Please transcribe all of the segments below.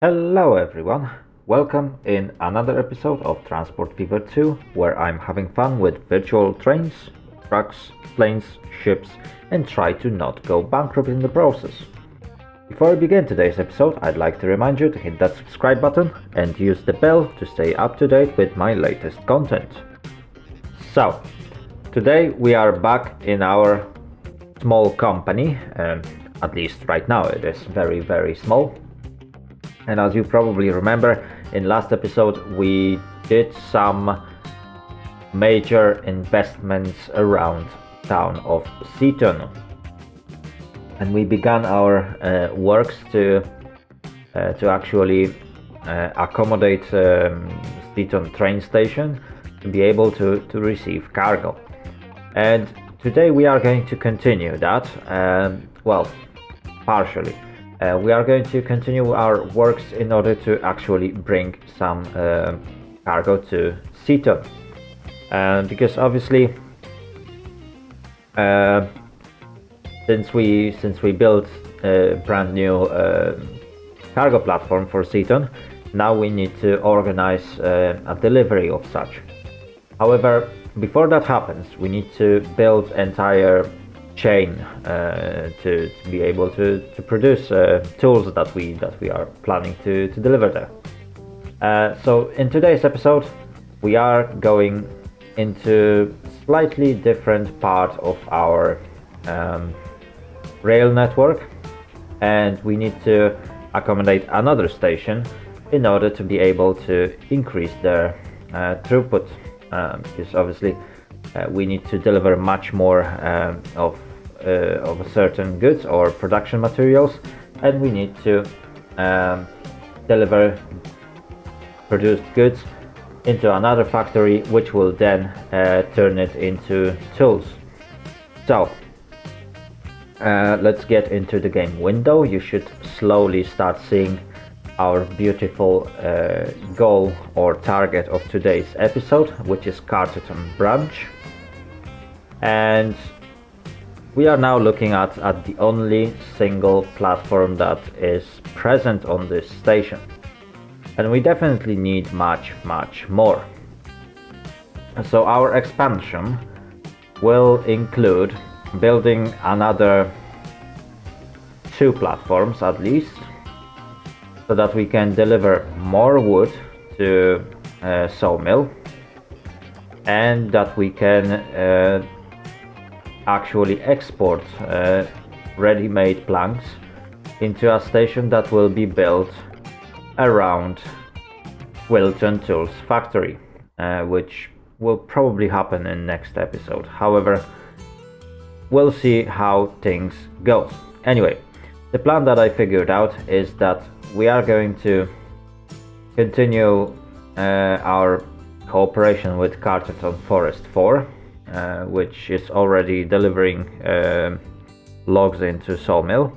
Hello everyone, welcome in another episode of Transport Fever 2, where I'm having fun with virtual trains, trucks, planes, ships, and try to not go bankrupt in the process. Before we begin today's episode, I'd like to remind you to hit that subscribe button and use the bell to stay up to date with my latest content. So, today we are back in our small company, at least right now it is very small. And as you probably remember, in last episode we did some major investments around town of Seaton, and we began our works to actually accommodate Seaton train station to be able to receive cargo. And today we are going to continue that, partially. We are going to continue our works in order to actually bring some cargo to Seaton, because obviously since we built a brand new cargo platform for Seaton, now we need to organize a delivery of such. However, before that happens, we need to build entire chain to be able to produce tools that we are planning to deliver there. So in today's episode we are going into slightly different part of our rail network, and we need to accommodate another station in order to be able to increase their throughput, because obviously we need to deliver much more of certain goods or production materials, and we need to deliver produced goods into another factory, which will then turn it into tools. So let's get into the game window. You should slowly start seeing our beautiful goal or target of today's episode, which is Carterton branch. And we are now looking at the only single platform that is present on this station, and we definitely need much more. So our expansion will include building another 2 platforms at least, so that we can deliver more wood to sawmill, and that we can actually export ready-made planks into a station that will be built around Wilton Tools factory, which will probably happen in next episode. However, we'll see how things go. Anyway, the plan that I figured out is that we are going to continue our cooperation with Carterton Forest 4, which is already delivering logs into sawmill.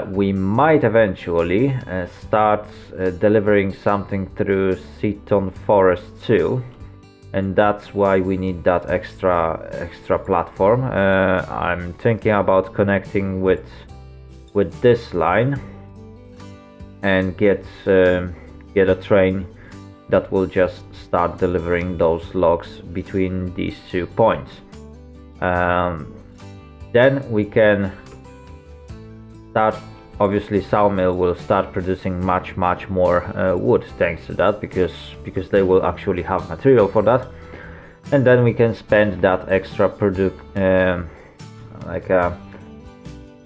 We might eventually start delivering something through Seaton Forest 2, and that's why we need that extra platform. I'm thinking about connecting with this line and get a train that will just start delivering those logs between these 2 points. Then we can start, obviously sawmill will start producing much more wood thanks to that, because they will actually have material for that, and then we can spend that extra like a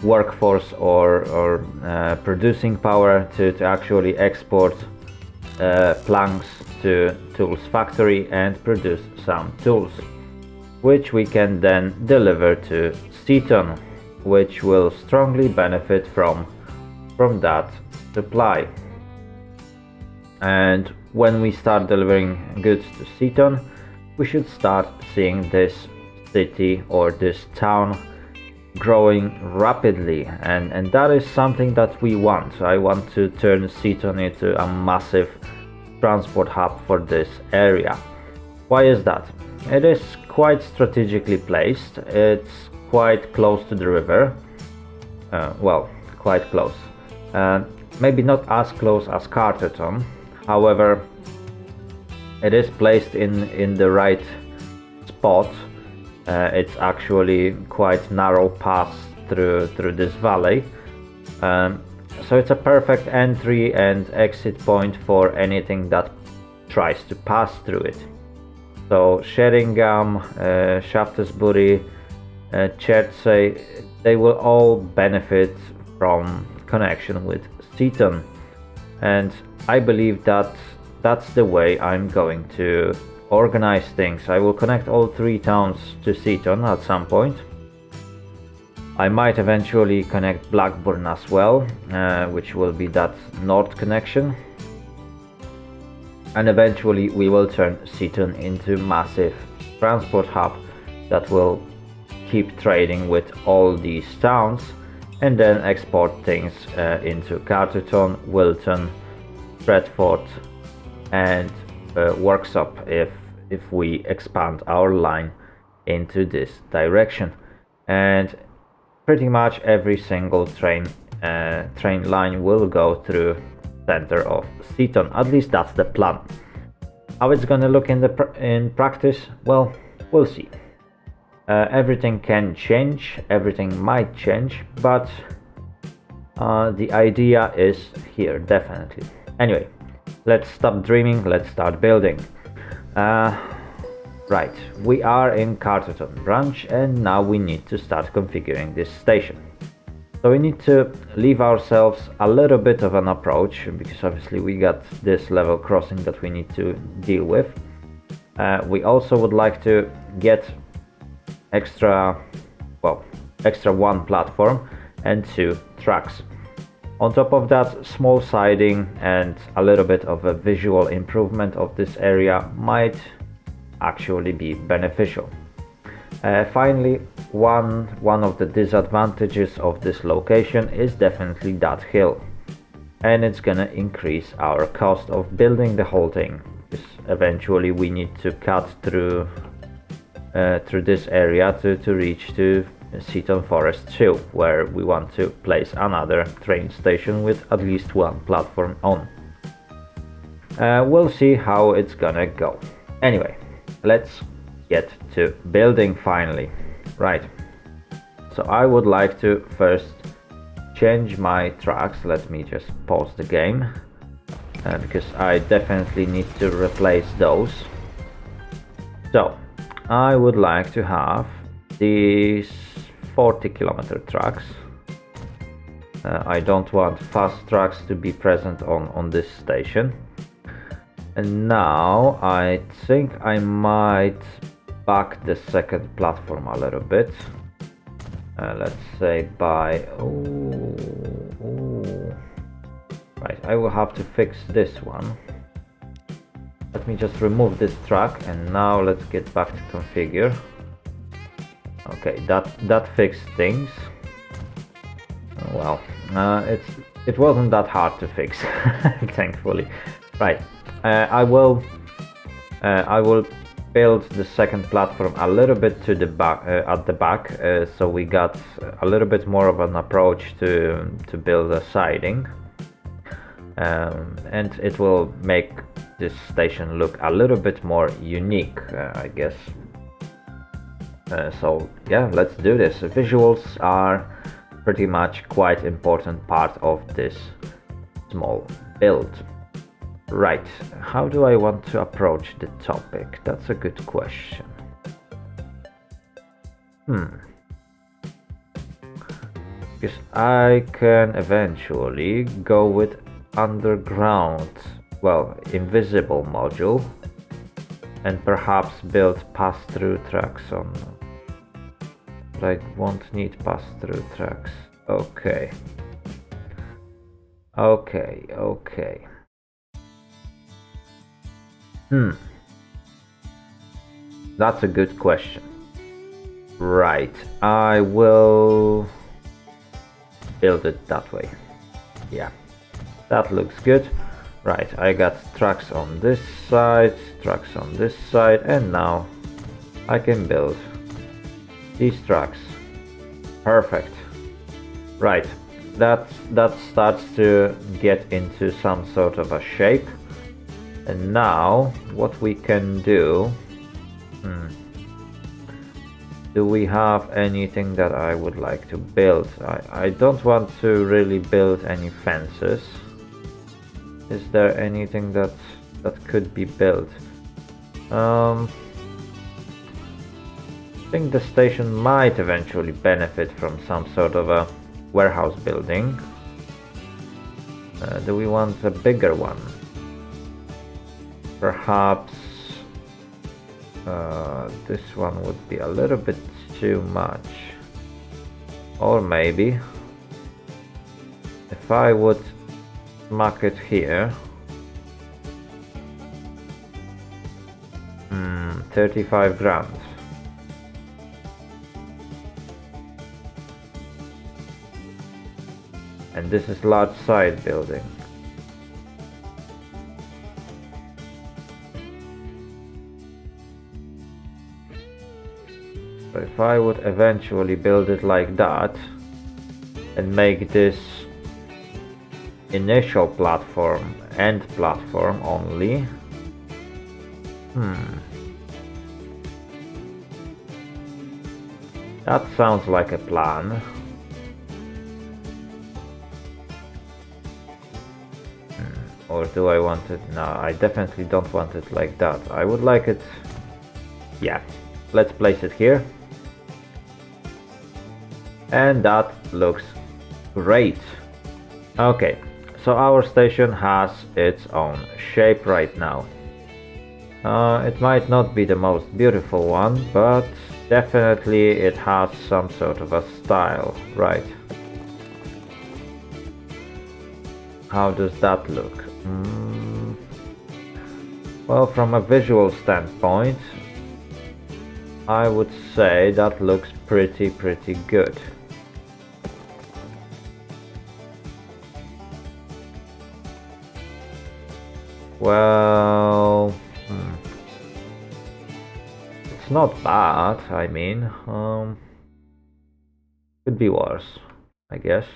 workforce or producing power to actually export planks to tools factory and produce some tools, which we can then deliver to Seaton, which will strongly benefit from that supply. And when we start delivering goods to Seaton, we should start seeing this city or this town growing rapidly, and that is something that we want. I want to turn Seaton into a massive transport hub for this area. Why is that? It is quite strategically placed. It's quite close to the river. Quite close. maybe not as close as Carterton. However, it is placed in the right spot. It's actually quite narrow pass through this valley. So it's a perfect entry and exit point for anything that tries to pass through it. So Sheringham, Shaftesbury, Chertsey, they will all benefit from connection with Seaton, and I believe that that's the way I'm going to organize things. I will connect all three towns to Seaton at some point. I might eventually connect Blackburn as well, which will be that north connection. And eventually we will turn Seaton into massive transport hub that will keep trading with all these towns and then export things into Carterton, Wilton, Stretford and Worksop if we expand our line into this direction. And pretty much every single train line will go through center of Seaton. At least that's the plan. How it's gonna look in practice, well, we'll see. Everything can change, everything might change, but the idea is here, definitely. Anyway, let's stop dreaming, let's start building. Right, we are in Carterton branch and now we need to start configuring this station. So we need to leave ourselves a little bit of an approach, because obviously we got this level crossing that we need to deal with. We also would like to get extra one platform and 2 tracks. On top of that, small siding and a little bit of a visual improvement of this area might actually be beneficial. Finally, one of the disadvantages of this location is definitely that hill, and it's gonna increase our cost of building the whole thing, because eventually we need to cut through this area to reach to Seaton Forest 2, where we want to place another train station with at least 1 platform on. We'll see how it's gonna go. Anyway, let's get to building finally. Right, so I would like to first change my tracks. Let me just pause the game because I definitely need to replace those. So I would like to have these 40-kilometer tracks. I don't want fast tracks to be present on this station. And now I think I might back the second platform a little bit. Let's say by right, I will have to fix this one. Let me just remove this track, and now let's get back to configure. Okay, that fixed things. Well, it wasn't that hard to fix, thankfully. Right, I will build the second platform a little bit to the back, at the back, so we got a little bit more of an approach to build a siding, and it will make this station look a little bit more unique, I guess. So yeah, let's do this. Visuals are pretty much quite important part of this small build. Right, how do I want to approach the topic? That's a good question. Because I can eventually go with underground, well, invisible module, and perhaps build pass-through tracks on. But I won't need pass-through tracks. Okay. That's a good question. Right, I will build it that way. Yeah, that looks good. Right, I got tracks on this side, tracks on this side, and now I can build these tracks. Perfect. Right, that starts to get into some sort of a shape. And now what we can do, do we have anything that I would like to build? I don't want to really build any fences. Is there anything that could be built? I think the station might eventually benefit from some sort of a warehouse building. Do we want a bigger one? Perhaps this one would be a little bit too much. Or maybe if I would mark it here, 35 grand. And this is large side building. So if I would eventually build it like that and make this initial platform and platform only, that sounds like a plan. Or do I want it? No, I definitely don't want it like that. I would like it... Yeah, let's place it here. And that looks great. Okay, so our station has its own shape right now. It might not be the most beautiful one, but definitely it has some sort of a style, right? How does that look? Well, from a visual standpoint, I would say that looks pretty good. Well, it's not bad, I mean, could be worse, I guess.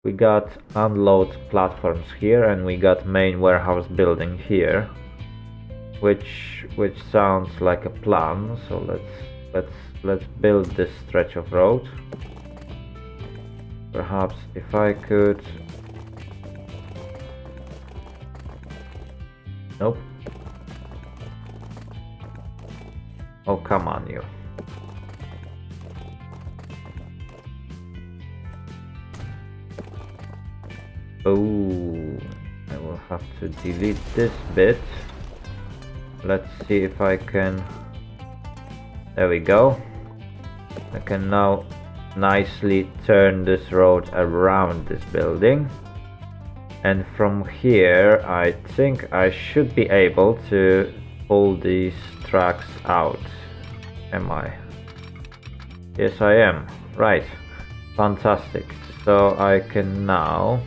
We got unload platforms here and we got main warehouse building here, which sounds like a plan. So let's build this stretch of road. Perhaps if I could... Nope. Oh, come on, you. Oh, I will have to delete this bit. Let's see if I can... There we go. I can now nicely turn this road around this building. And from here, I think I should be able to pull these tracks out. Am I? Yes, I am. Right. Fantastic. So I can now...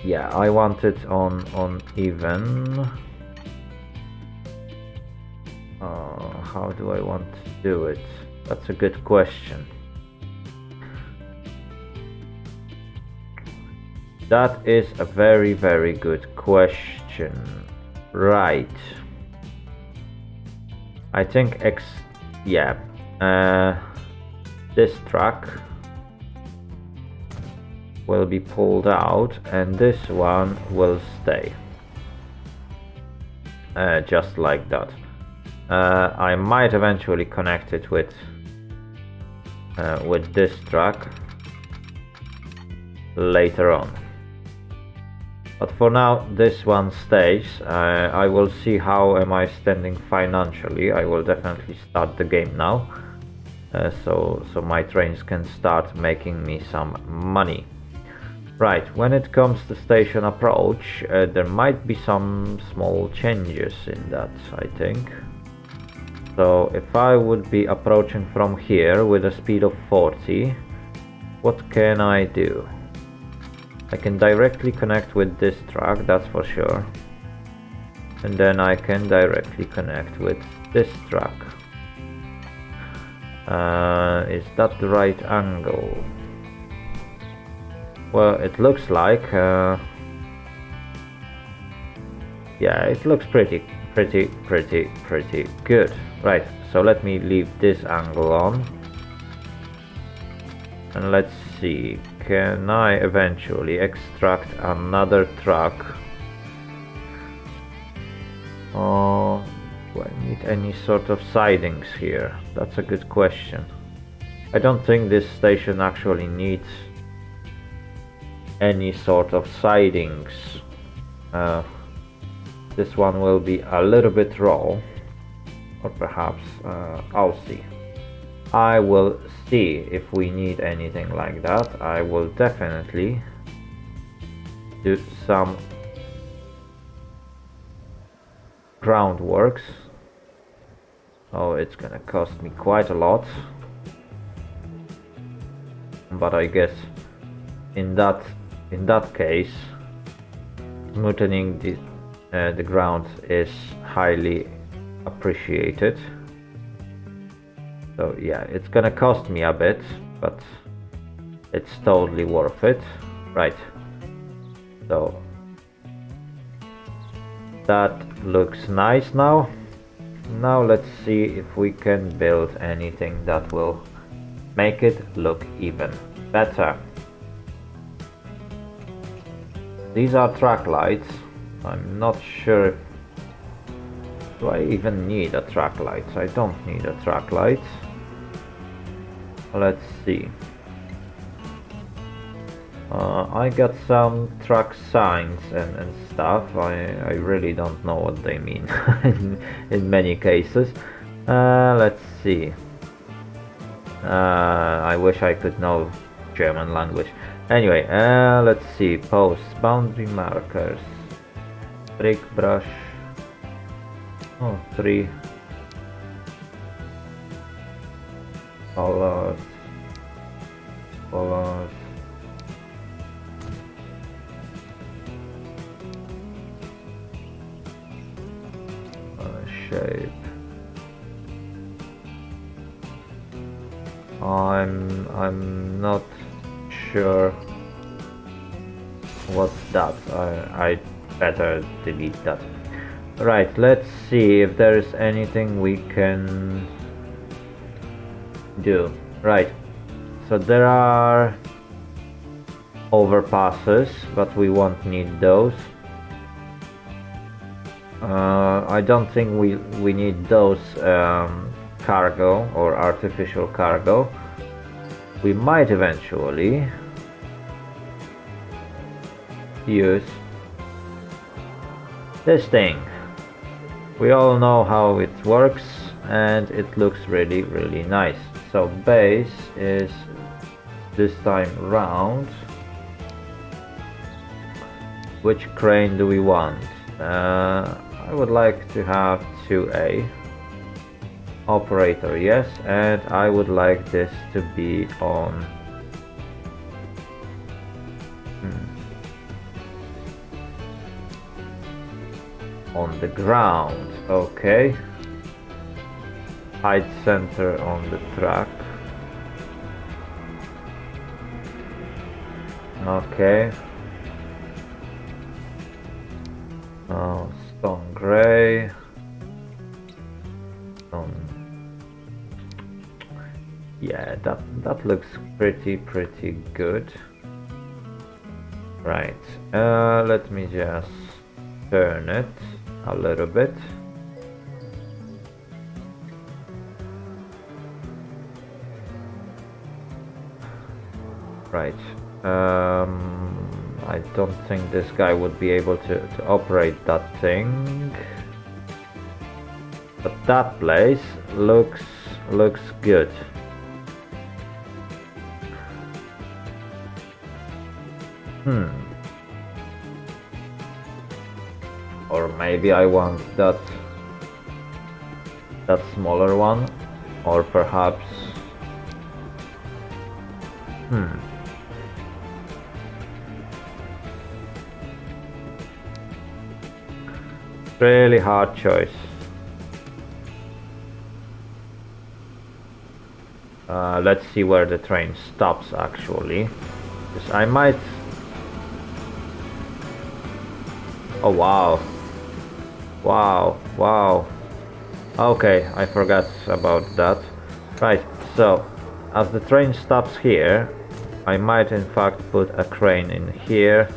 yeah, I want it on even. How do I want to do it? That's a good question. That is a very good question. Right. I think this track will be pulled out and this one will stay. Just like that. I might eventually connect it with this track later on. But for now, this one stays. I will see how am I standing financially. I will definitely start the game now. So my trains can start making me some money. Right, when it comes to station approach, there might be some small changes in that, I think. So if I would be approaching from here with a speed of 40, what can I do? I can directly connect with this track, that's for sure. And then I can directly connect with this track. Is that the right angle? Well, it looks like yeah, it looks pretty good. Right, so let me leave this angle on. And let's see, can I eventually extract another truck? Oh, do I need any sort of sidings here? That's a good question. I don't think this station actually needs any sort of sidings. This one will be a little bit raw, or perhaps I'll see. I will see if we need anything like that. I will definitely do some groundworks. Oh, it's gonna cost me quite a lot, but I guess in that case, smoothing the ground is highly appreciated. So yeah, it's gonna cost me a bit, but it's totally worth it. Right, so that looks nice now. Now let's see if we can build anything that will make it look even better. These are track lights. I'm not sure. Do I even need a track light? I don't need a track light. Let's see. I got some track signs and stuff. I really don't know what they mean in many cases. Let's see. I wish I could know German language. Anyway, let's see. Posts, boundary markers, brick brush. Oh, 3 colors. Shape. I'm not sure what's that. I better delete that. Right, let's see if there's anything we can do. Right, so there are overpasses, but we won't need those. I don't think we need those cargo or artificial cargo. We might eventually use this thing. We all know how it works and it looks really nice. So base is this time round. Which crane do we want? I would like to have 2A. Operator, yes, and I would like this to be on the ground. Okay. Height center on the track. Okay. Stone gray. Yeah, that looks pretty good. Right. Let me just turn it a little bit. Right. I don't think this guy would be able to operate that thing. But that place looks good. Or maybe I want that smaller one, or perhaps really hard choice. Let's see where the train stops actually. Because I might... Oh wow. Wow, wow. Okay, I forgot about that. Right, so as the train stops here, I might in fact put a crane in here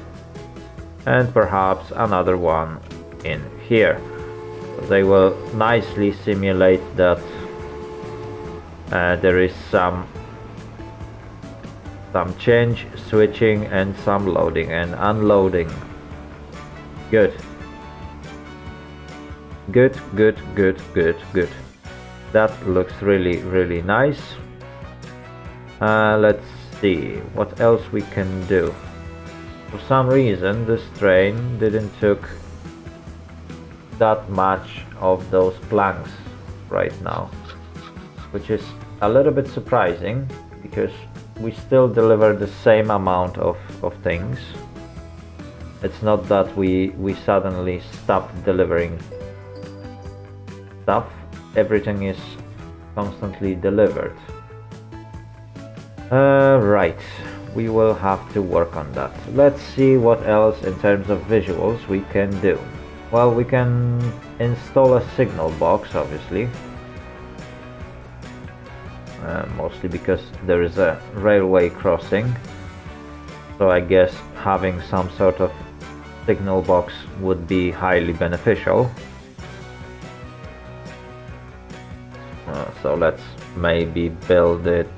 and perhaps another one in here. They will nicely simulate that there is some change, switching, and some loading and unloading. Good. Good, good, good, good, good. That looks really, really nice. Let's see what else we can do. For some reason, this train didn't took that much of those planks right now, which is a little bit surprising because we still deliver the same amount of things. It's not that we suddenly stopped delivering stuff. Everything is constantly delivered. Right, we will have to work on that. Let's see what else in terms of visuals we can do. Well, we can install a signal box, obviously. Mostly because there is a railway crossing. So I guess having some sort of signal box would be highly beneficial. So let's maybe build it.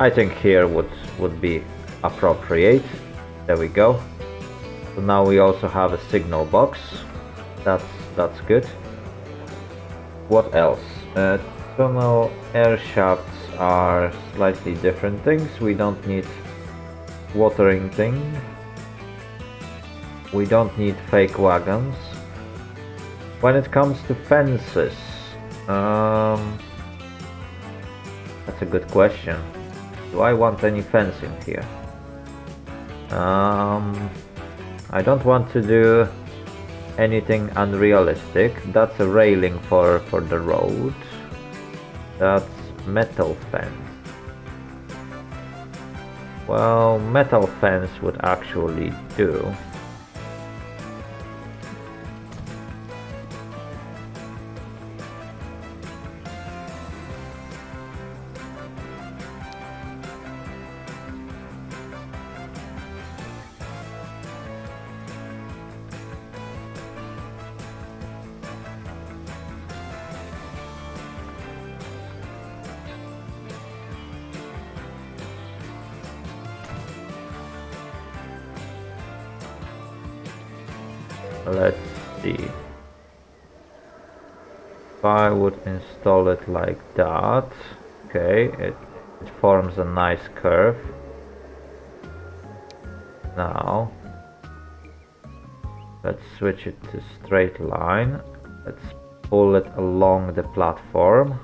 I think here would be appropriate. There we go. So now we also have a signal box. That's good. What else? Tunnel air shafts are slightly different things. We don't need watering thing. We don't need fake wagons. When it comes to fences, that's a good question. Do I want any fencing here? I don't want to do anything unrealistic. That's a railing for the road. That's metal fence. Well, metal fence would actually do. Let's see. If I would install it like that, okay, it forms a nice curve. Now, let's switch it to straight line. Let's pull it along the platform.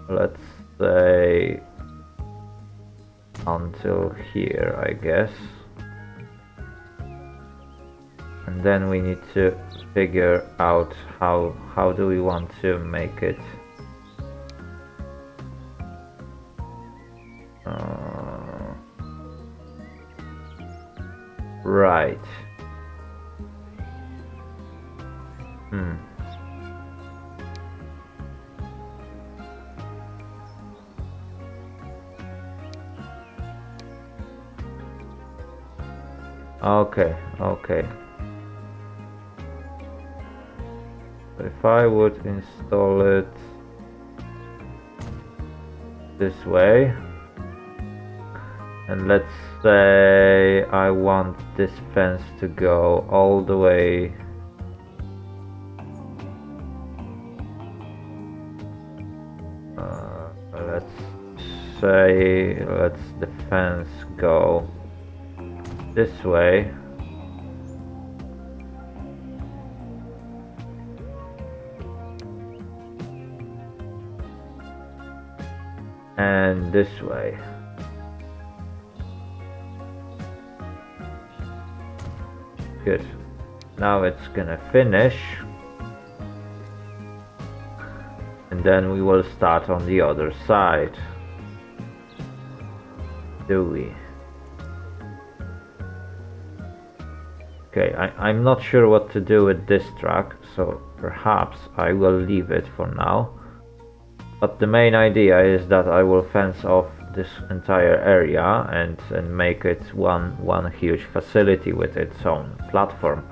Let's say until here, I guess. And then we need to figure out how do we want to make it right. Okay. If I would install it this way, and let's say I want this fence to go all the way let's the fence go this way. And this way. Good. Now it's gonna finish. and then we will start on the other side. Do we? Okay, I'm not sure what to do with this track, so perhaps I will leave it for now. But the main idea is that I will fence off this entire area and make it one huge facility with its own platform.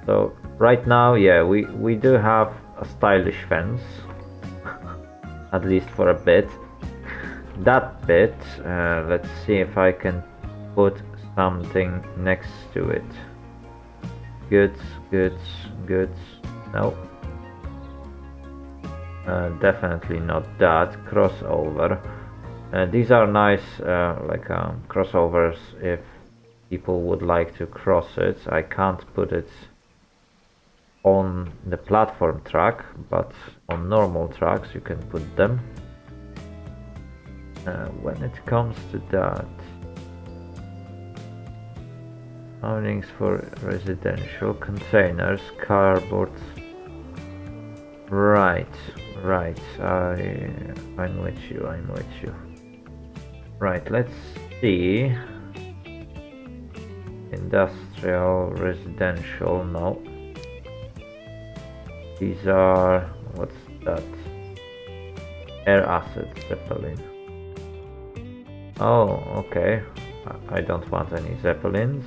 So right now, yeah, we do have a stylish fence, at least for a bit. That bit, let's see if I can put something next to it. Goods, no. Definitely not that. Crossover. These are nice, crossovers if people would like to cross it. I can't put it on the platform track, but on normal tracks you can put them. When it comes to that, ownings for residential containers, cardboards. Right. I'm with you. Right, let's see. Industrial, residential, no. These are, what's that? Air assets, Zeppelin. Oh, okay. I don't want any Zeppelins.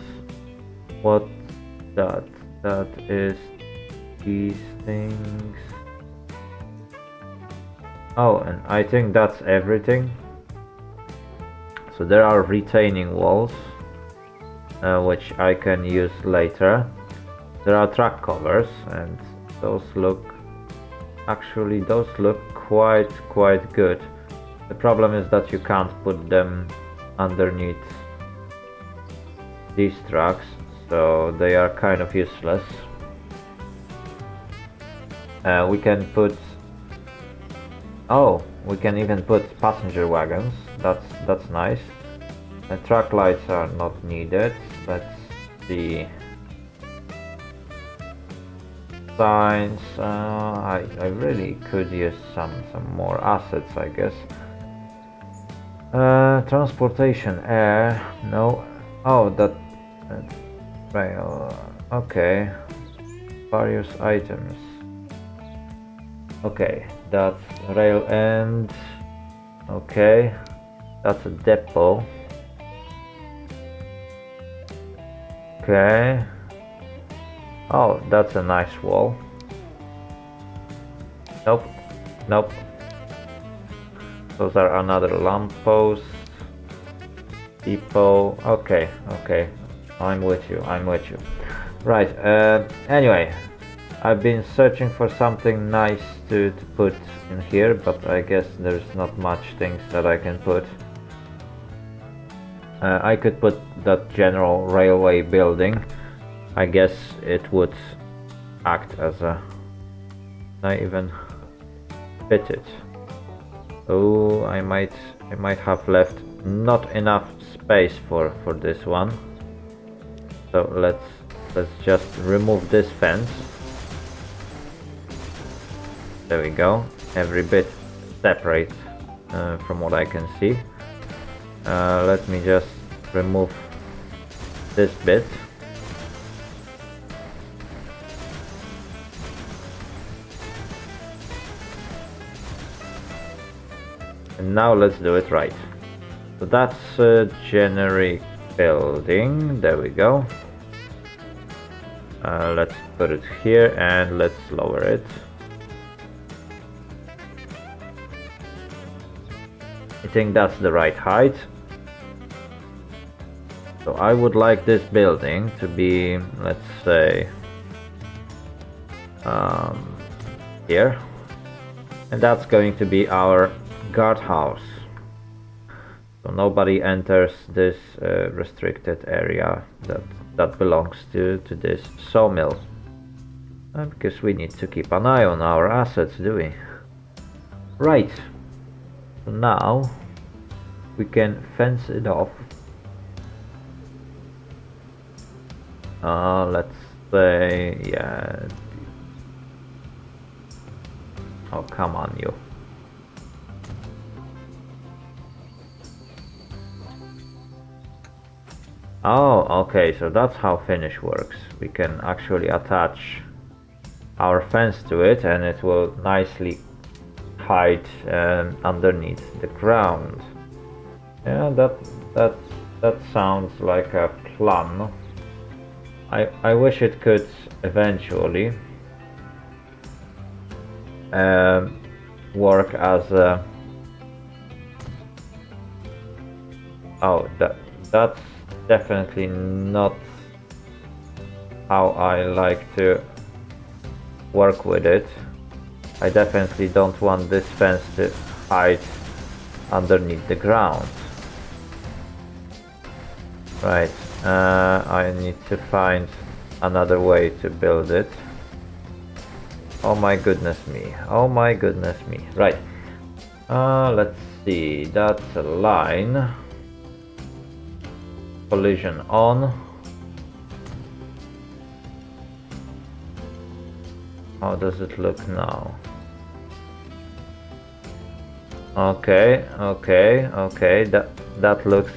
What's that? That is these things. Oh, and I think that's everything. So there are retaining walls, which I can use later. There are track covers, and those look quite good. The problem is that you can't put them underneath these tracks, so they are kind of useless. We can put we can even put passenger wagons. That's nice. Track lights are not needed. Let's see. Signs. I really could use some more assets, I guess. Transportation, air. No. Oh, that rail. Okay. Various items. Okay, that's rail end. Okay, that's a depot. Okay. Oh, that's a nice wall. Nope. Those are another lamppost. Depot. Okay. I'm with you. Right. Anyway, I've been searching for something nice to put in here, but I guess there's not much things that I can put. I could put that general railway building. I guess it would act as a... I even fit it. Oh, I might have left not enough space for this one. So let's just remove this fence. There we go. Every bit separate from what I can see. Let me just remove this bit. And now let's do it right. So that's a generic building. There we go. Let's put it here and let's lower it. I think that's the right height. So I would like this building to be, let's say, here. And that's going to be our guardhouse. So nobody enters this restricted area that belongs to this sawmill. Because we need to keep an eye on our assets, do we? Right. So now we can fence it off. Let's say, yeah, Oh, come on, you. Oh, okay, so that's how finish works. We can actually attach our fence to it and it will nicely hide underneath the ground. Yeah, that sounds like a plan. I wish it could eventually work as a... Oh, that's definitely not how I like to work with it. I definitely don't want this fence to hide underneath the ground. Right, I need to find another way to build it. Oh my goodness me, oh my goodness me. Right, let's see, that's a line. Collision on. How does it look now? Okay, that looks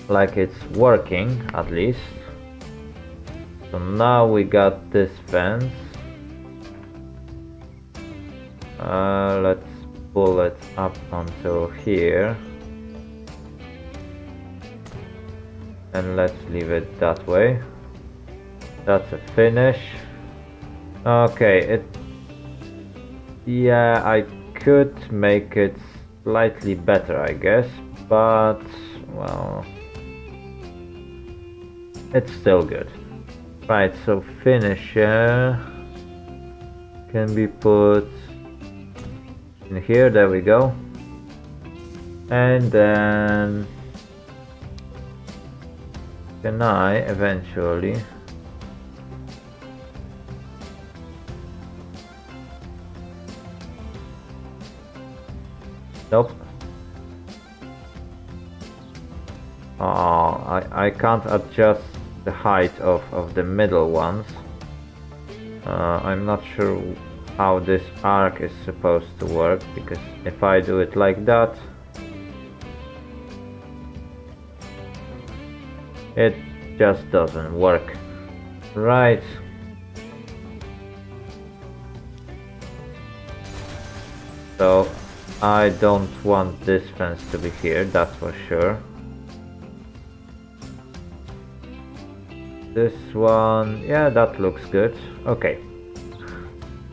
like it's working at least. So now we got this fence. Let's pull it up until here. And let's leave it that way. That's a finish. Okay, yeah, I could make it slightly better, I guess, but well, it's still good. Right, so finisher can be put in here. There we go. And then can I eventually nope. I can't adjust the height of the middle ones. I'm not sure how this arc is supposed to work, because if I do it like that, it just doesn't work. Right. So I don't want this fence to be here, that's for sure. This one, yeah, that looks good. Okay.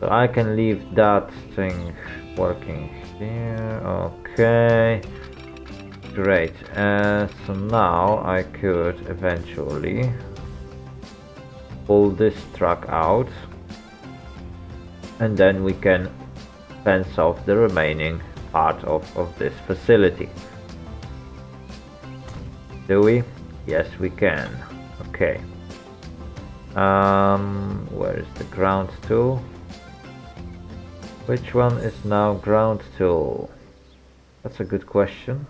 So I can leave that thing working here. Okay. Great. So now I could eventually pull this truck out, and then we can fence off the remaining part of this facility. Do we? Yes, we can. Okay. Where is the ground tool? Which one is now ground tool? That's a good question.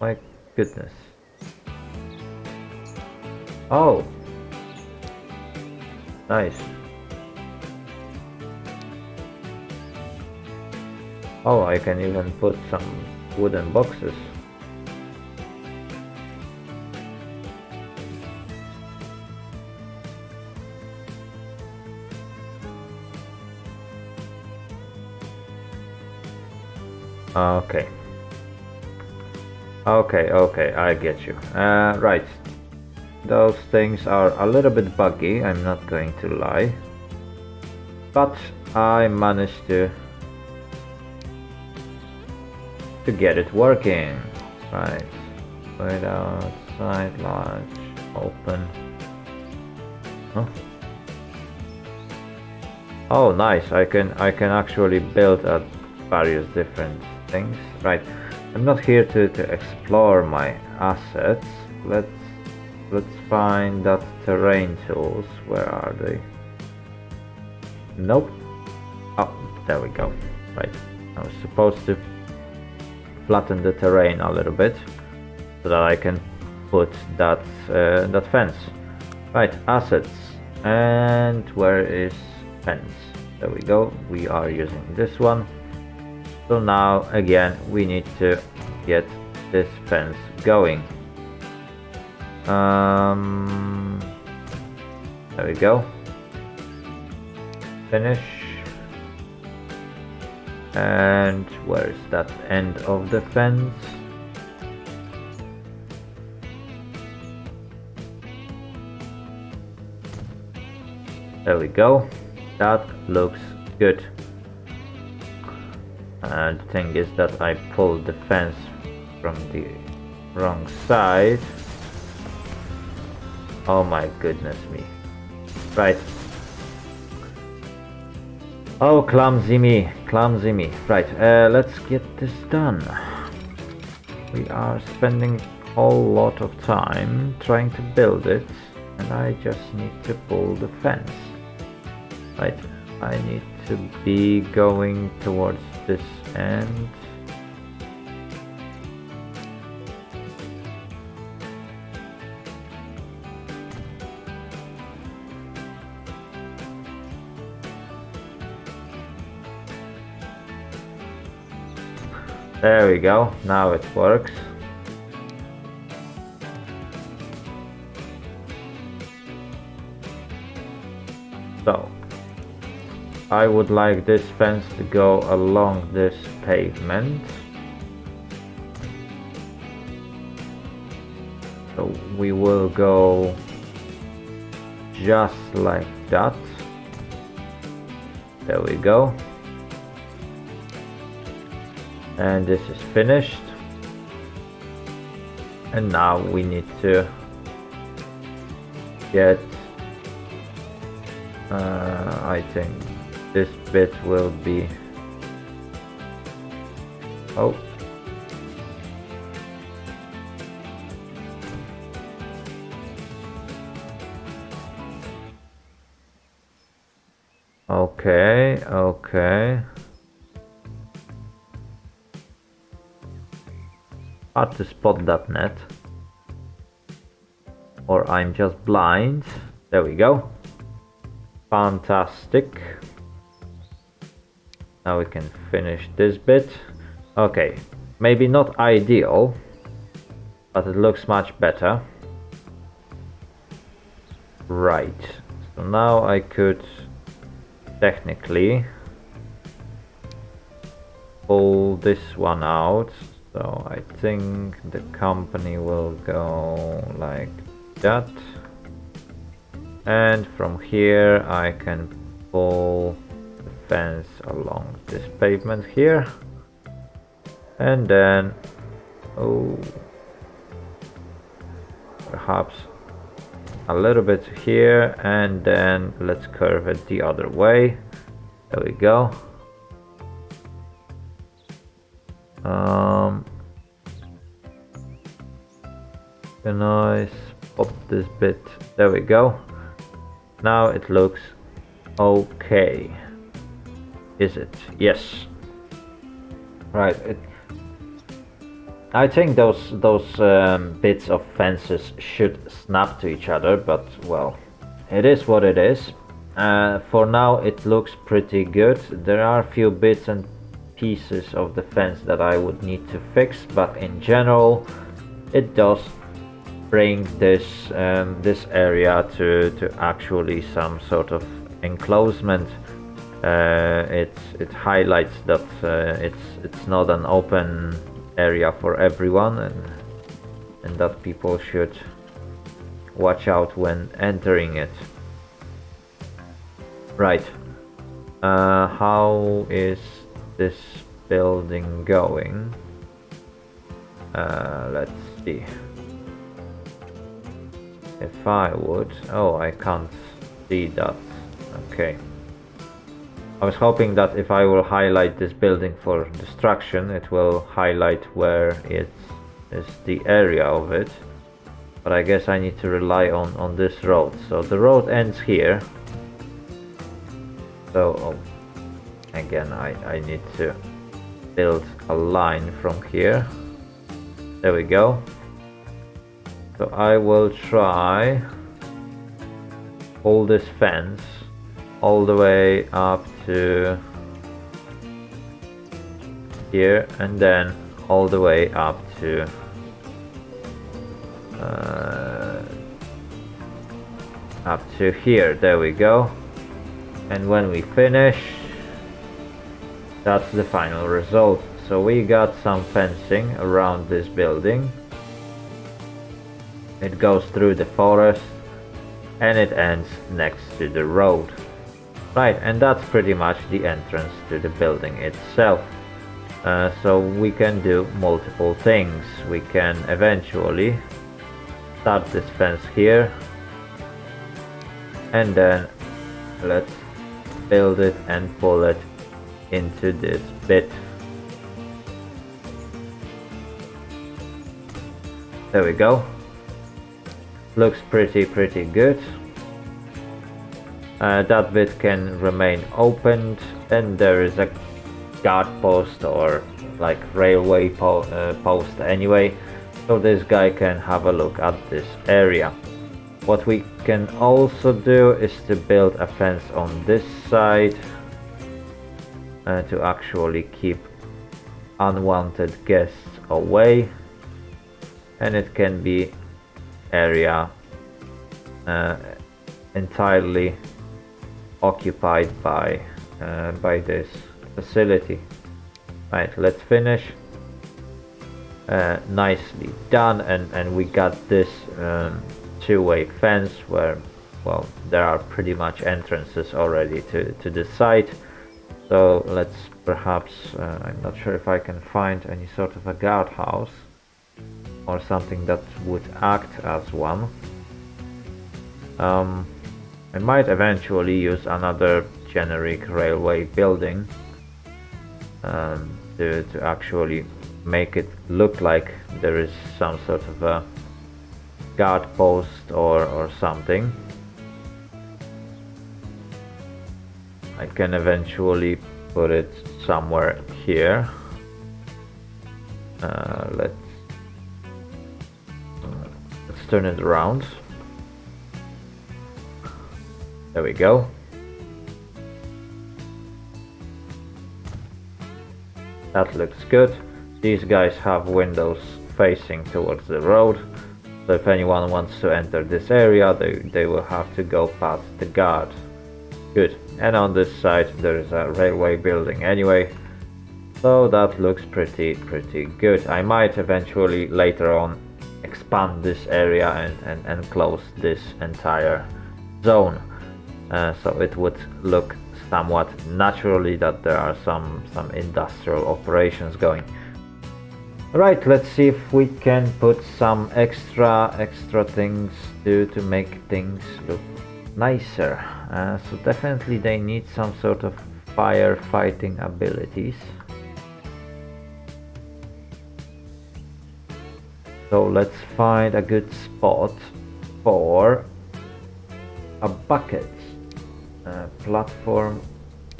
My goodness. Oh! Nice. Oh, I can even put some wooden boxes. Okay. Okay, I get you. Right. Those things are a little bit buggy, I'm not going to lie. But I managed to get it working. Right. Without side large, open. Huh? Oh, nice. I can actually build at various different things. Right. I'm not here to explore my assets. Let's find that terrain tools. Where are they? Nope. Oh, there we go. Right. I was supposed to flatten the terrain a little bit so that I can put that that fence. Right. Assets. And where is fence? There we go. We are using this one. So now again we need to get this fence going. There we go. Finish. And where is that end of the fence? There we go. That looks good. And the thing is that I pulled the fence from the wrong side. Oh my goodness me. Right. Oh, clumsy me, clumsy me. Right, let's get this done. We are spending a whole lot of time trying to build it, and I just need to pull the fence. Right, I need to be going towards this end. There we go, now it works. So, I would like this fence to go along this pavement. So we will go just like that. There we go. And this is finished. And now we need to get I think this bit will be okay. Hard to spot that net, or I'm just blind. There we go. Fantastic. Now we can finish this bit. Okay, maybe not ideal, but it looks much better. Right, so now I could technically pull this one out. So I think the company will go like that. And from here I can pull the fence along this pavement here. And then, perhaps a little bit here, and then let's curve it the other way. There we go. Can I spot this bit? There we go. Now it looks okay. Is it? Yes. Right. I think those bits of fences should snap to each other, but well, it is what it is. For now it looks pretty good. There are a few bits and pieces of the fence that I would need to fix, but in general it does bring this area to actually some sort of enclosement. It highlights that it's not an open area for everyone, and that people should watch out when entering it. Right. How is this building going? Let's see. If I would... Oh, I can't see that. Okay. I was hoping that if I will highlight this building for destruction, it will highlight where it is the area of it. But I guess I need to rely on this road. So the road ends here. So, again, I need to build a line from here. There we go. So I will try pull this fence all the way up to here, and then all the way up to here. There we go. And when we finish, that's the final result. So we got some fencing around this building. It goes through the forest and it ends next to the road. Right, and that's pretty much the entrance to the building itself. So we can do multiple things. We can eventually start this fence here, and then let's build it and pull it into this bit. There we go. Looks pretty good. That bit can remain opened, and there is a guard post or like railway post anyway, so this guy can have a look at this area. What we can also do is to build a fence on this side to actually keep unwanted guests away, and it can be area entirely occupied by this facility. Right, let's finish. Nicely done, and we got this two-way fence where, well, there are pretty much entrances already to the site. So let's perhaps, I'm not sure if I can find any sort of a guardhouse or something that would act as one. I might eventually use another generic railway building to actually make it look like there is some sort of a guard post or something. I can eventually put it somewhere here. Let's turn it around. There we go. That looks good. These guys have windows facing towards the road, so if anyone wants to enter this area, they will have to go past the guard. Good. And on this side there is a railway building anyway, so that looks pretty good. I might eventually later on expand this area and close this entire zone, so it would look somewhat naturally that there are some industrial operations going. Right, let's see if we can put some extra things to make things look nicer. So definitely they need some sort of firefighting abilities. So let's find a good spot for a bucket. Platform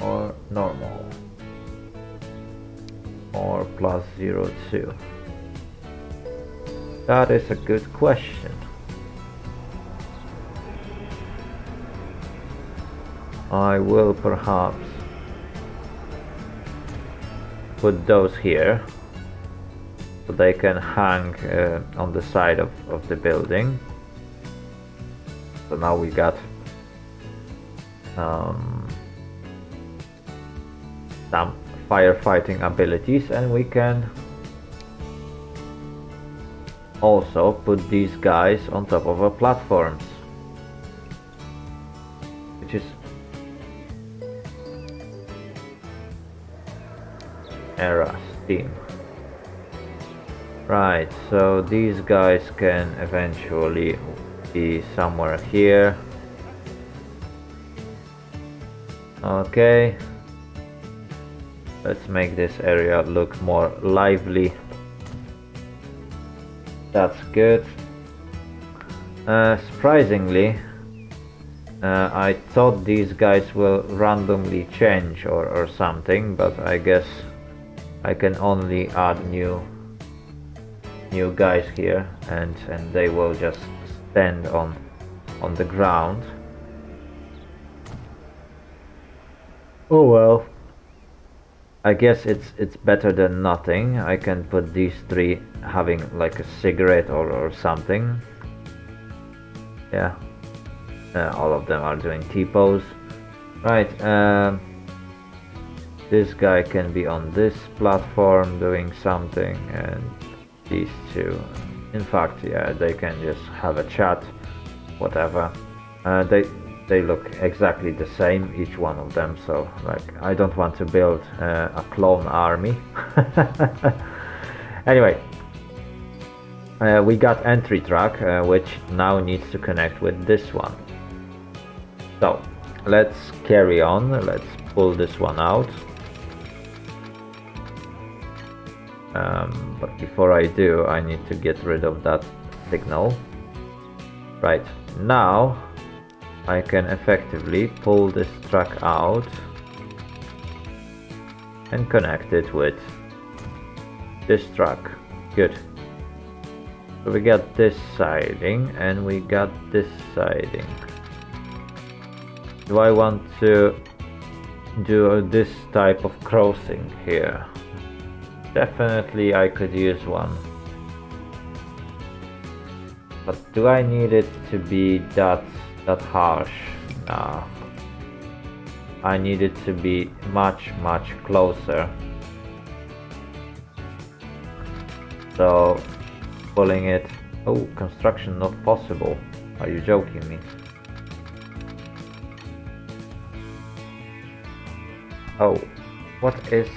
or normal, or +02? That is a good question. I will perhaps put those here so they can hang on the side of the building. So now we got some firefighting abilities, and we can also put these guys on top of our platforms, which is era steam. Right, so these guys can eventually be somewhere here. Okay, let's make this area look more lively. That's good. Surprisingly, I thought these guys will randomly change or something, but I guess I can only add new guys here, and they will just stand on the ground. Oh well. I guess it's better than nothing. I can put these three having like a cigarette or something. Yeah, all of them are doing T-pose. Right, this guy can be on this platform doing something, and these two, in fact, yeah, they can just have a chat, whatever. They look exactly the same, each one of them. So like, I don't want to build a clone army. Anyway, we got entry track, which now needs to connect with this one. So let's carry on. Let's pull this one out. But before I do, I need to get rid of that signal. Right, now I can effectively pull this track out and connect it with this track. Good. So we got this siding and we got this siding. Do I want to do this type of crossing here? Definitely I could use one. But do I need it to be that harsh? Nah. I need it to be much closer. So pulling it. Oh, construction not possible. Are you joking me? Oh, what is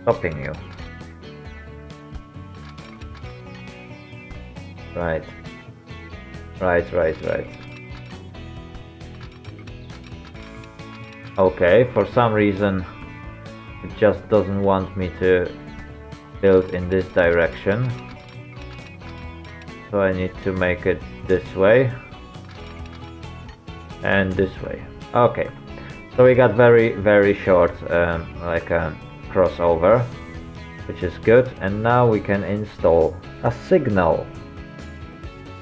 stopping you? Right. Okay, for some reason it just doesn't want me to build in this direction. So I need to make it this way and this way. Okay, so we got very short like a crossover, which is good. And now we can install a signal.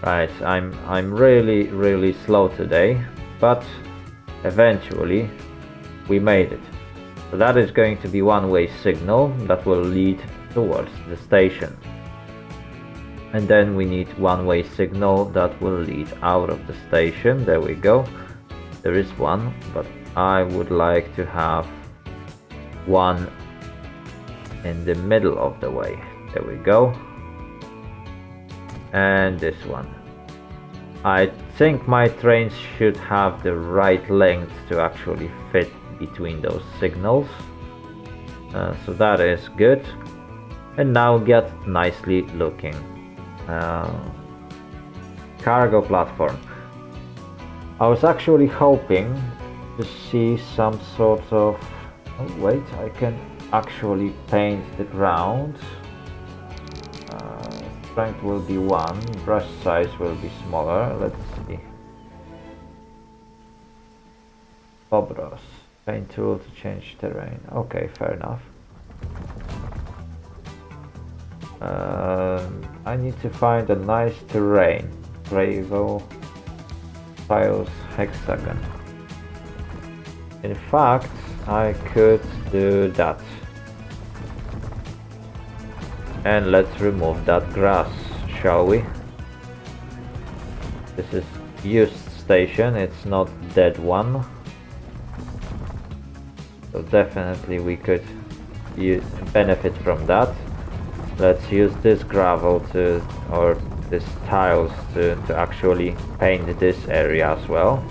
Right, I'm really slow today, but eventually we made it. So that is going to be one-way signal that will lead towards the station. And then we need one-way signal that will lead out of the station. There we go. There is one, but I would like to have one in the middle of the way. There we go. And this one. I think my trains should have the right length to actually fit between those signals. So that is good. And now get nicely looking cargo platform. I was actually hoping to see some sort of... Oh wait, I can actually paint the ground. Strength will be 1, brush size will be smaller. Let's see. Bobros. Paint tool to change terrain. Okay, fair enough. I need to find a nice terrain. Gravel, tiles, hexagon. In fact, I could do that. And let's remove that grass, shall we? This is used station, it's not dead one. So definitely we could benefit from that. Let's use this gravel or this tiles to actually paint this area as well.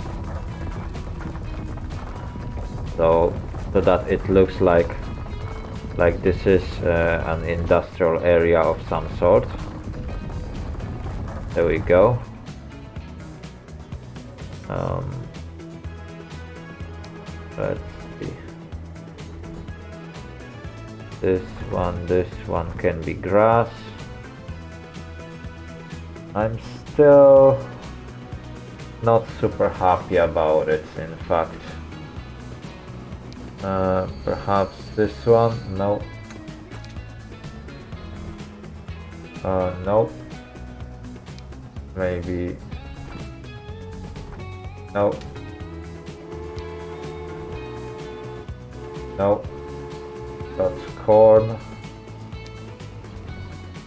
So that it looks like this is an industrial area of some sort. There we go. Let's see. This one can be grass. I'm still not super happy about it, in fact. Perhaps this one? No. Nope. Maybe. No. No, that's corn.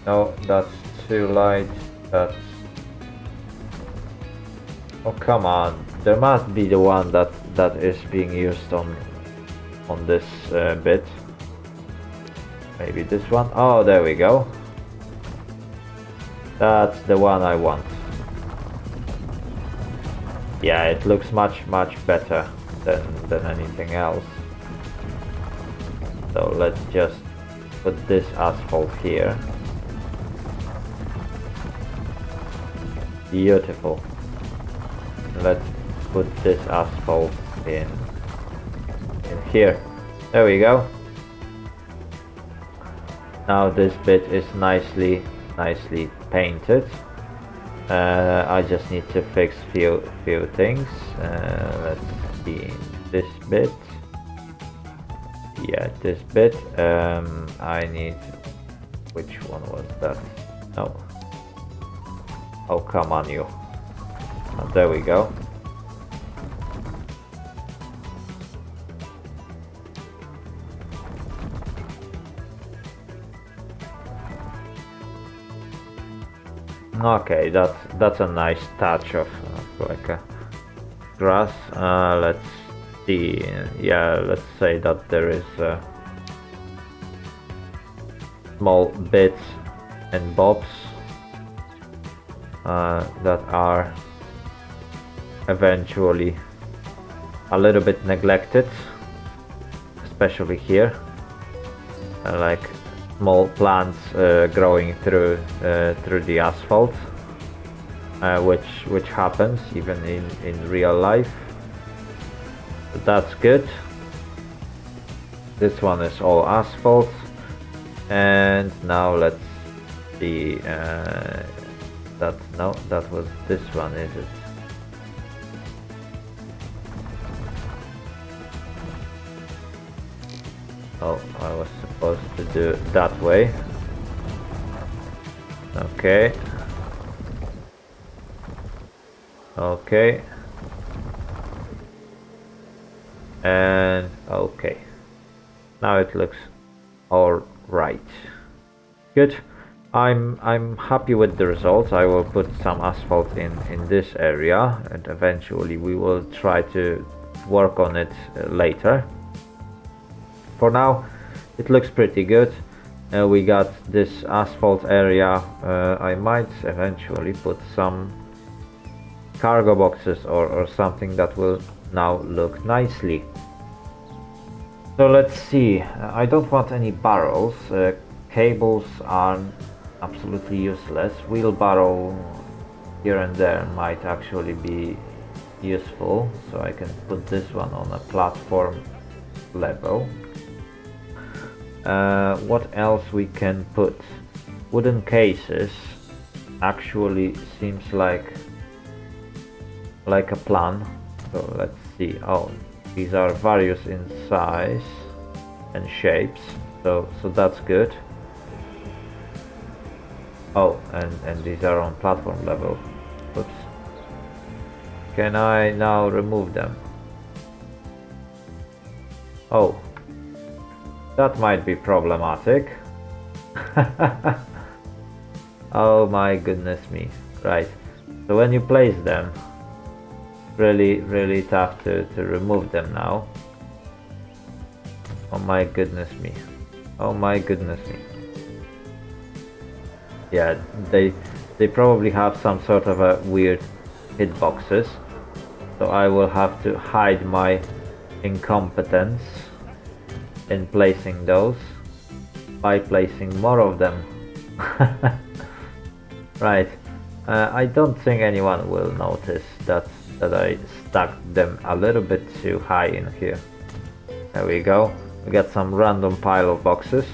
No, that's too light. That's... Oh, come on. There must be the one that is being used on this bit. Maybe this one. Oh, there we go. That's the one I want. Yeah, it looks much better than anything else. So let's just put this asphalt here. Beautiful. Let's put this asphalt in here. There we go. Now this bit is nicely painted. I just need to fix few things. Let's see this bit. Yeah, this bit. I need... Which one was that? No. Oh, come on, you. Oh, there we go. Okay, that's a nice touch of like a grass. Let's see. Yeah, let's say that there is small bits and bobs that are eventually a little bit neglected, especially here, like small plants growing through the asphalt, which happens even in real life. So that's good. This one is all asphalt, and now let's see. That was this one, is it? Oh, I was supposed to do it that way. Okay. Okay. And okay. Now it looks all right. Good. I'm happy with the results. I will put some asphalt in this area, and eventually we will try to work on it later. For now, it looks pretty good. We got this asphalt area. I might eventually put some cargo boxes or something that will now look nicely. So let's see. I don't want any barrels. Cables are absolutely useless. Wheelbarrow here and there might actually be useful, so I can put this one on a platform level. What else we can put? Wooden cases actually seems like a plan. So let's see. Oh, these are various in size and shapes, so that's good. Oh, and these are on platform level. Oops. Can I now remove them? Oh, that might be problematic. Oh my goodness me. Right. So when you place them, really tough to remove them now. Oh my goodness me. Oh my goodness me. Yeah, they probably have some sort of a weird hitboxes, so I will have to hide my incompetence in placing those by placing more of them. Right. I don't think anyone will notice that I stuck them a little bit too high in here. There we go. We got some random pile of boxes.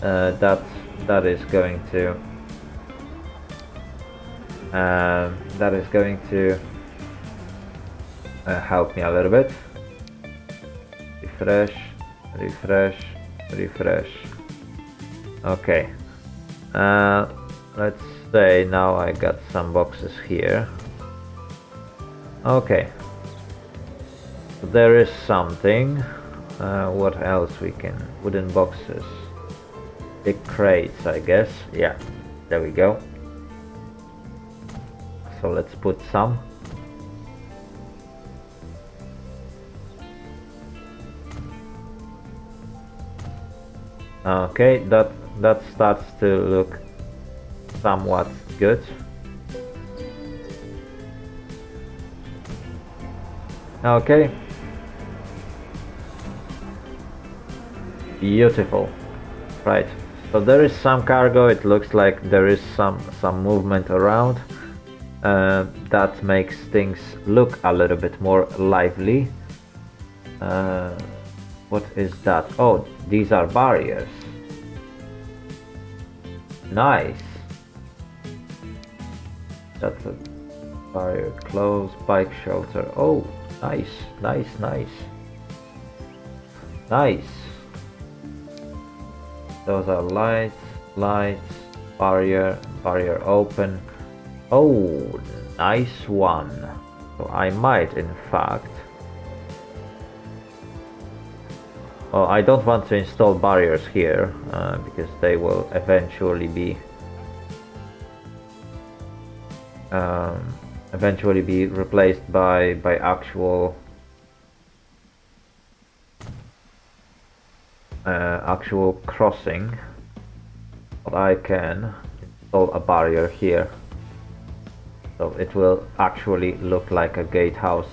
That is going to help me a little bit. Refresh. Okay. Let's say now I got some boxes here. Okay. So there is something. What else we can? Wooden boxes. Big crates, I guess. Yeah, there we go. So let's put some. Okay, that starts to look somewhat good. Okay. Beautiful. Right. So there is some cargo. It looks like there is some movement around. That makes things look a little bit more lively. What is that? Oh, these are barriers. Nice. That's a barrier closed, bike shelter. Oh, nice, nice, nice. Nice. Those are lights, barrier open. Oh, nice one. So I might, in fact. Well, I don't want to install barriers here because they will eventually be replaced by actual crossing. But I can install a barrier here, so it will actually look like a gatehouse.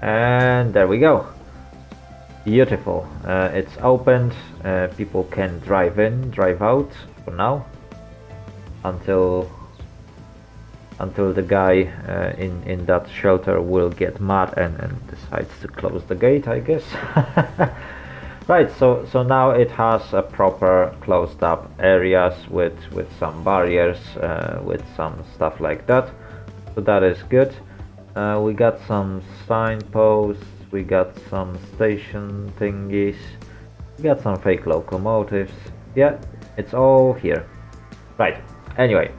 And there we go. Beautiful. It's opened. People can drive in, drive out for now, until the guy in that shelter will get mad and decides to close the gate, I guess. Right. So now it has a proper closed up areas with some barriers, with some stuff like that. So that is good. We got some signposts, we got some station thingies, we got some fake locomotives. Yeah, it's all here. Right. Anyway,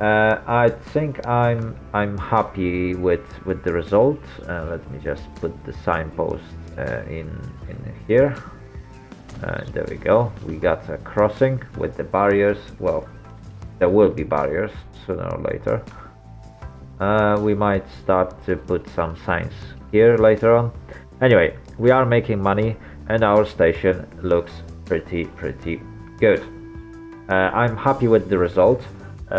I think I'm happy with the result. Let me just put the signpost in here. There we go. We got a crossing with the barriers. Well, there will be barriers sooner or later. We might start to put some signs here later on. Anyway, we are making money and our station looks pretty good. I'm happy with the result.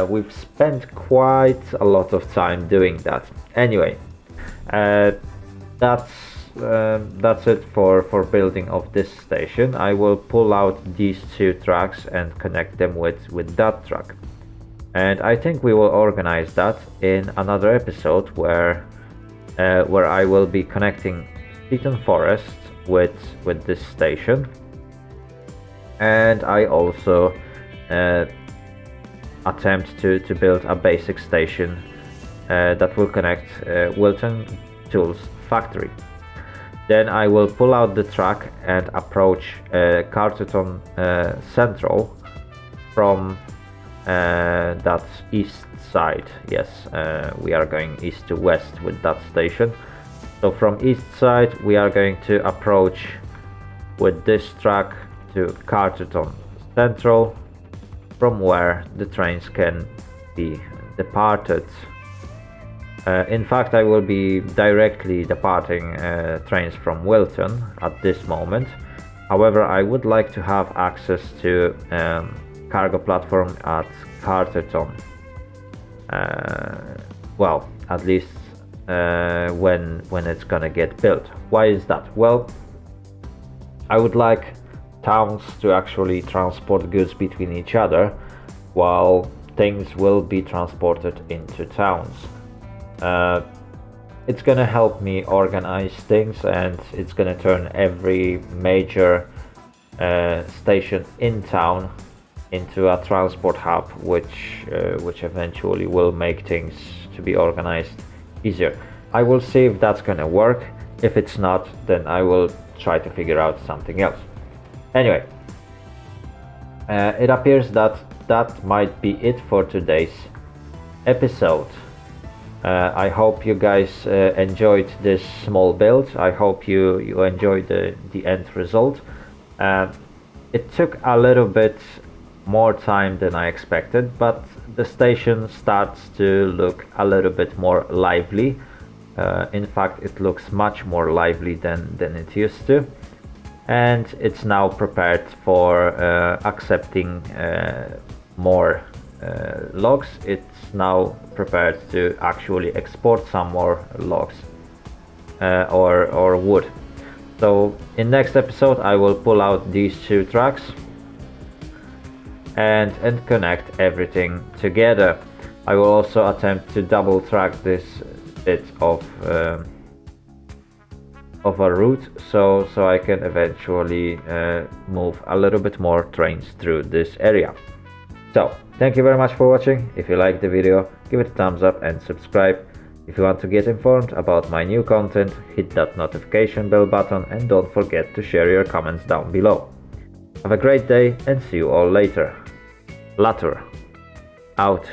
We've spent quite a lot of time doing that. Anyway, that's it for building of this station. I will pull out these two tracks and connect them with that track. And I think we will organize that in another episode where I will be connecting Seaton Forest with this station, and I also attempt to build a basic station that will connect Wilton Tools factory. Then I will pull out the track and approach Carterton Central from that east side. Yes, we are going east to west with that station. So from east side we are going to approach with this track to Carterton Central, from where the trains can be departed. In fact, I will be directly departing trains from Wilton at this moment. However, I would like to have access to cargo platform at Carterton. Well, at least when it's gonna get built. Why is that? Well, I would like towns to actually transport goods between each other, while things will be transported into towns. It's gonna help me organize things, and it's gonna turn every major station in town into a transport hub, which eventually will make things to be organized easier. I will see if that's gonna work. If it's not, then I will try to figure out something else. Anyway, it appears that might be it for today's episode. I hope you guys enjoyed this small build. I hope you enjoyed the end result. It took a little bit more time than I expected, but the station starts to look a little bit more lively. In fact, it looks much more lively than it used to, and it's now prepared for accepting more logs. It's now prepared to actually export some more logs or wood. So in next episode I will pull out these two tracks and connect everything together. I will also attempt to double track this bit of a route so I can eventually move a little bit more trains through this area. So thank you very much for watching. If you liked the video, give it a thumbs up and subscribe. If you want to get informed about my new content, hit that notification bell button and don't forget to share your comments down below. Have a great day and see you all later. Later. Out.